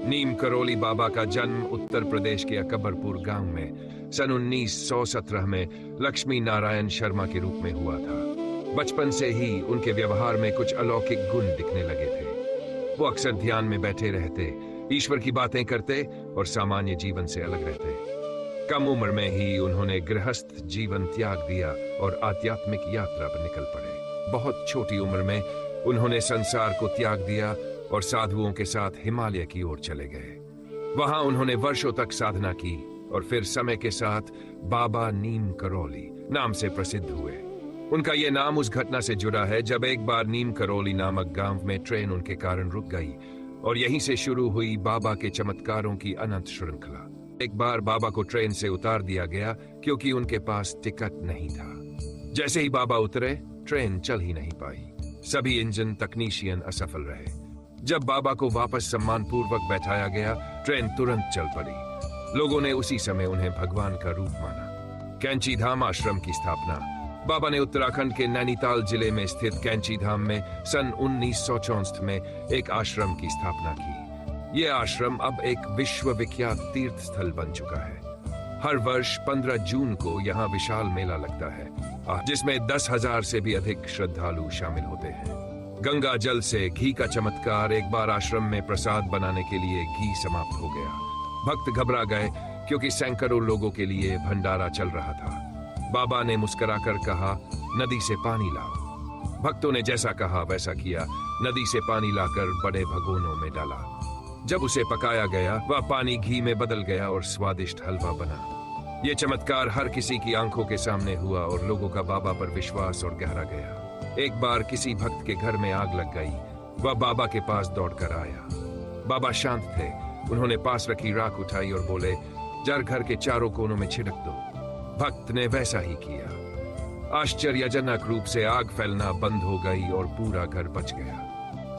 नीम करौली बाबा का जन्म उत्तर प्रदेश के अकबरपुर गांव में सन 1917 में लक्ष्मी नारायण शर्मा के रूप में हुआ था। बचपन से ही उनके व्यवहार में कुछ अलौकिक गुण दिखने लगे थे। वो अक्सर ध्यान में बैठे रहते, ईश्वर की बातें करते और सामान्य जीवन से अलग रहते। कम उम्र में ही उन्होंने गृहस्थ जीवन त्याग दिया और आध्यात्मिक यात्रा पर निकल पड़े। बहुत छोटी उम्र में उन्होंने संसार को त्याग दिया और साधुओं के साथ हिमालय की ओर चले गए। वहां उन्होंने वर्षों तक साधना की और फिर समय के साथ बाबा नीम करौली नाम से प्रसिद्ध हुए। उनका यह नाम उस घटना से जुड़ा है जब एक बार नीम करौली नामक गांव में ट्रेन उनके कारण रुक गई और यहीं से शुरू हुई बाबा के चमत्कारों की अनंत श्रृंखला। एक बार बाबा को ट्रेन से उतार दिया गया क्योंकि उनके पास टिकट नहीं था। जैसे ही बाबा उतरे, ट्रेन चल ही नहीं पाई। सभी इंजन तकनीशियन असफल रहे। जब बाबा को वापस सम्मानपूर्वक बैठाया गया, ट्रेन तुरंत चल पड़ी। लोगों ने उसी समय उन्हें भगवान का रूप माना। कैंची धाम आश्रम की स्थापना। बाबा ने उत्तराखंड के नैनीताल जिले में स्थित कैंची धाम में सन 1964 में एक आश्रम की स्थापना की। यह आश्रम अब एक विश्वविख्यात तीर्थ स्थल बन चुका है। हर वर्ष 15 जून को यहाँ विशाल मेला लगता है, जिसमें 10,000 से भी अधिक श्रद्धालु शामिल होते हैं। गंगा जल से घी का चमत्कार। एक बार आश्रम में प्रसाद बनाने के लिए घी समाप्त हो गया। भक्त घबरा गए क्योंकि सैकड़ों लोगों के लिए भंडारा चल रहा था। बाबा ने मुस्कुराकर कहा, नदी से पानी लाओ। भक्तों ने जैसा कहा वैसा किया। नदी से पानी लाकर बड़े भगोनों में डाला। जब उसे पकाया गया, वह पानी घी में बदल गया और स्वादिष्ट हलवा बना। यह चमत्कार हर किसी की आंखों के सामने हुआ और लोगों का बाबा पर विश्वास और गहरा गया। एक बार किसी भक्त के घर में आग लग गई। वह बाबा के पास दौड़कर आया। बाबा शांत थे। उन्होंने पास रखी राख उठाई और बोले, जर घर के चारों कोनों में छिड़क दो। भक्त ने वैसा ही किया। आश्चर्यजनक रूप से आग फैलना बंद हो गई और पूरा घर बच गया।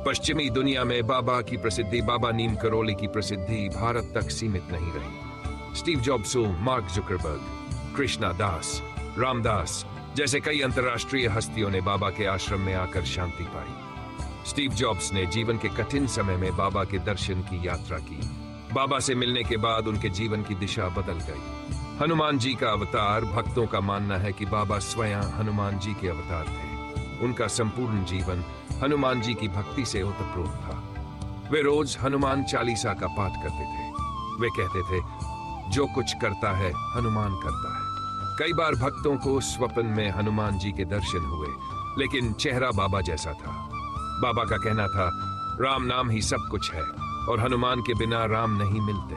पश्चिमी दुनिया में बाबा की प्रसिद्धि, बाबा नीम करौली की प्रसिद्धि भारत तक सीमित नहीं रही। Steve Jobs, Mark Zuckerberg, Krishna Das, Ramdas जैसे कई अंतर्राष्ट्रीय हस्तियों ने बाबा के आश्रम में आकर शांति पाई। स्टीव जॉब्स ने जीवन के कठिन समय में बाबा के दर्शन की यात्रा की। बाबा से मिलने के बाद उनके जीवन की दिशा बदल गई। हनुमान जी का अवतार। भक्तों का मानना है कि बाबा स्वयं हनुमान जी के अवतार थे। उनका संपूर्ण जीवन हनुमान जी की भक्ति से ओतप्रोत था। वे रोज हनुमान चालीसा का पाठ करते थे। वे कहते थे, जो कुछ करता है हनुमान करता है। कई बार भक्तों को स्वप्न में हनुमान जी के दर्शन हुए, लेकिन चेहरा बाबा जैसा था। बाबा का कहना था, राम नाम ही सब कुछ है और हनुमान के बिना राम नहीं मिलते।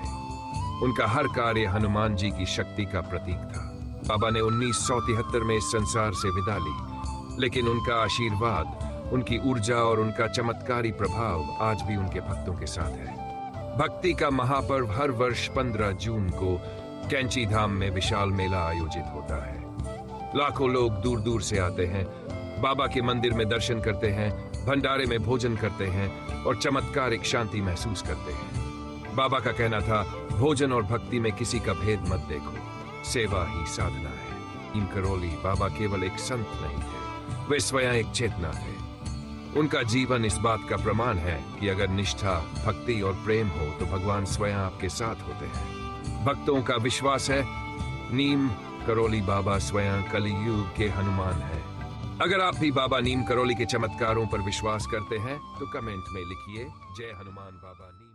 उनका हर कार्य हनुमान जी की शक्ति का प्रतीक था। बाबा ने 1973 में इस संसार से विदा ली, लेकिन उनका आशीर्वाद, उनकी ऊर्जा और उनका चमत्कारी प्रभाव आज भी उनके भक्तों के साथ है। भक्ति का महापर्व हर वर्ष 15 जून को कैंची धाम में विशाल मेला आयोजित होता है। लाखों लोग दूर दूर से आते हैं, बाबा के मंदिर में दर्शन करते हैं, भंडारे में भोजन करते हैं और चमत्कारिक शांति महसूस करते हैं। बाबा का कहना था, भोजन और भक्ति में किसी का भेद मत देखो, सेवा ही साधना है। नीम करौली बाबा केवल एक संत नहीं थे, वे स्वयं एक चेतना थे। उनका जीवन इस बात का प्रमाण है कि अगर निष्ठा, भक्ति और प्रेम हो तो भगवान स्वयं आपके साथ होते हैं। भक्तों का विश्वास है, नीम करौली बाबा स्वयं कलियुग के हनुमान हैं। अगर आप भी बाबा नीम करौली के चमत्कारों पर विश्वास करते हैं तो कमेंट में लिखिए, जय हनुमान बाबा नीम।